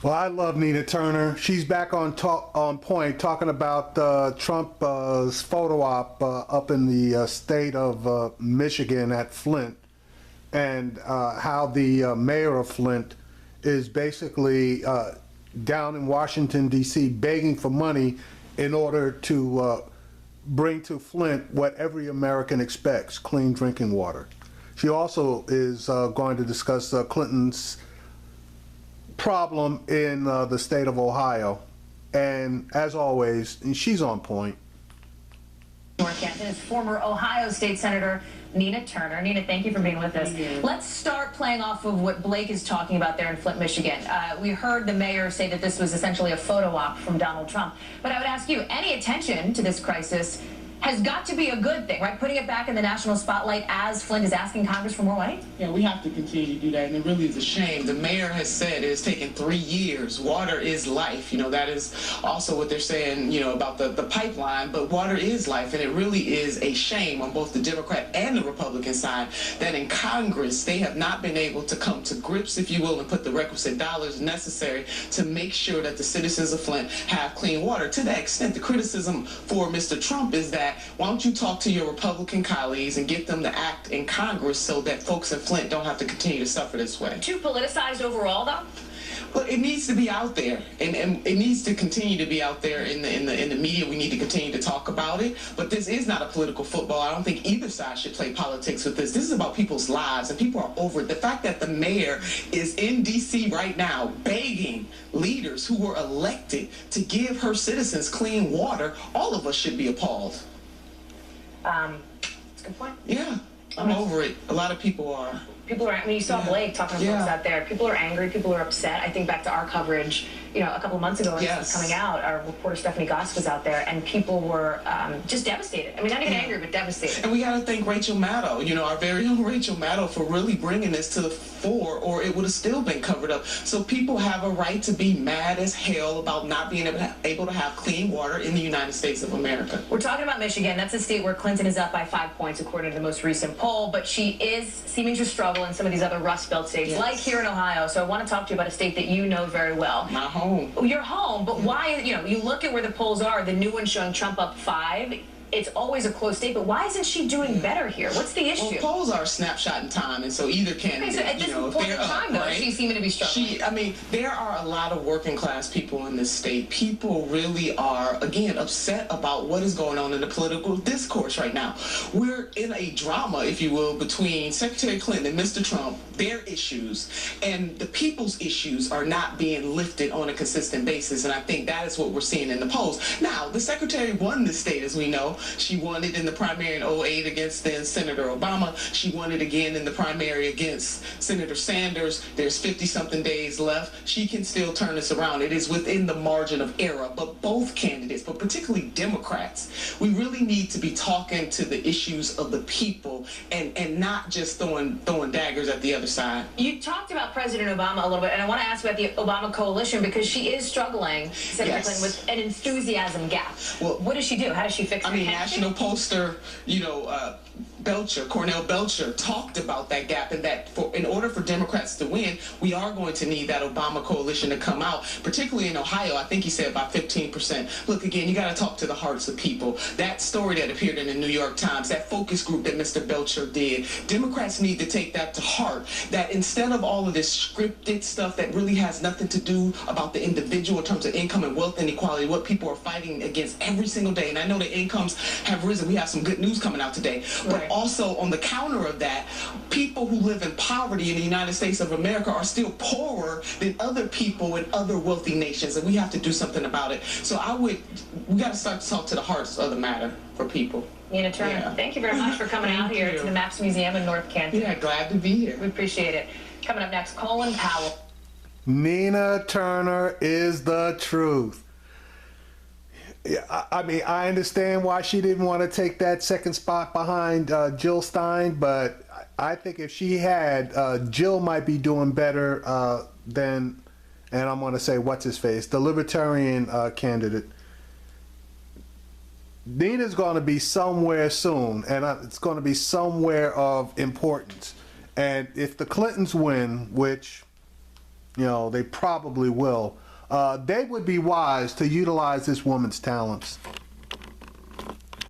Well, I love Nina Turner. She's back on point talking about Trump's photo op up in the state of Michigan at Flint, and how the mayor of Flint is basically down in Washington, D.C., begging for money in order to bring to Flint what every American expects: clean drinking water. She also is going to discuss Clinton's problem in the state of Ohio. And as always, she's on point. North Canton is former Ohio State Senator Nina Turner. Nina, thank you for being with us. Let's start playing off of what Blake is talking about there in Flint, Michigan. We heard the mayor say that this was essentially a photo op from Donald Trump. But I would ask you, any attention to this crisis has got to be a good thing, right? Putting it back in the national spotlight as Flint is asking Congress for more money? Yeah, we have to continue to do that, and it really is a shame. The mayor has said it has taken 3 years. Water is life. That is also what they're saying, about the pipeline, but water is life, and it really is a shame on both the Democrat and the Republican side that in Congress they have not been able to come to grips, if you will, and put the requisite dollars necessary to make sure that the citizens of Flint have clean water. To that extent, the criticism for Mr. Trump is that why don't you talk to your Republican colleagues and get them to act in Congress so that folks in Flint don't have to continue to suffer this way? Too politicized overall, though? Well, it needs to be out there, and it needs to continue to be out there in the media. We need to continue to talk about it. But this is not a political football. I don't think either side should play politics with this. This is about people's lives, and people are over it. The fact that the mayor is in D.C. right now begging leaders who were elected to give her citizens clean water, all of us should be appalled. That's a good point. Yeah, I'm over it. A lot of people are. People are, you saw Blake talking to folks out there. People are angry. People are upset. I think back to our coverage, a couple of months ago when this was coming out, our reporter Stephanie Goss was out there, and people were just devastated. I mean, not even angry, but devastated. And we got to thank Rachel Maddow, our very own Rachel Maddow, for really bringing this to the fore, or it would have still been covered up. So people have a right to be mad as hell about not being able to have clean water in the United States of America. We're talking about Michigan. That's a state where Clinton is up by 5 points, according to the most recent poll, but she is seeming to struggle in some of these other Rust Belt states, like here in Ohio. So I want to talk to you about a state that you know very well. My home. Your home, but why, you look at where the polls are, the new one showing Trump up 5. It's always a close state, but why isn't she doing better here? What's the issue? Well, polls are a snapshot in time, and so either candidate, so at this point in time, though, she's seeming to be struggling. There are a lot of working class people in this state. People really are, again, upset about what is going on in the political discourse right now. We're in a drama, if you will, between Secretary Clinton and Mr. Trump, their issues, and the people's issues are not being lifted on a consistent basis, and I think that is what we're seeing in the polls. Now, the secretary won this state, as we know. She won it in the primary in 2008 against then Senator Obama. She won it again in the primary against Senator Sanders. There's 50-something days left. She can still turn this around. It is within the margin of error. But both candidates, but particularly Democrats, we really need to be talking to the issues of the people and not just throwing daggers at the other side. You talked about President Obama a little bit, and I want to ask about the Obama coalition because she is struggling, Senator Clinton, with an enthusiasm gap. Well, what does she do? How does she fix it? National pollster, Cornell Belcher, talked about that gap, and that in order for Democrats to win, we are going to need that Obama coalition to come out, particularly in Ohio. I think he said about 15%. Look, again, you got to talk to the hearts of people. That story that appeared in the New York Times, that focus group that Mr. Belcher did, Democrats need to take that to heart, that instead of all of this scripted stuff that really has nothing to do about the individual in terms of income and wealth inequality, what people are fighting against every single day, and I know the incomes have risen. We have some good news coming out today. But also on the counter of that, people who live in poverty in the United States of America are still poorer than other people in other wealthy nations, and we have to do something about it. So we got to start to talk to the hearts of the matter for people. Nina Turner, thank you very much for coming out here to the Maps Museum in North Canton. Yeah, glad to be here. We appreciate it. Coming up next, Colin Powell. Nina Turner is the truth. I mean, I understand why she didn't want to take that second spot behind Jill Stein, but I think if she had, Jill might be doing better than, and I'm going to say, what's his face, the Libertarian candidate. Nina's going to be somewhere soon, and it's going to be somewhere of importance. And if the Clintons win, which, You know, they probably will. They would be wise to utilize this woman's talents.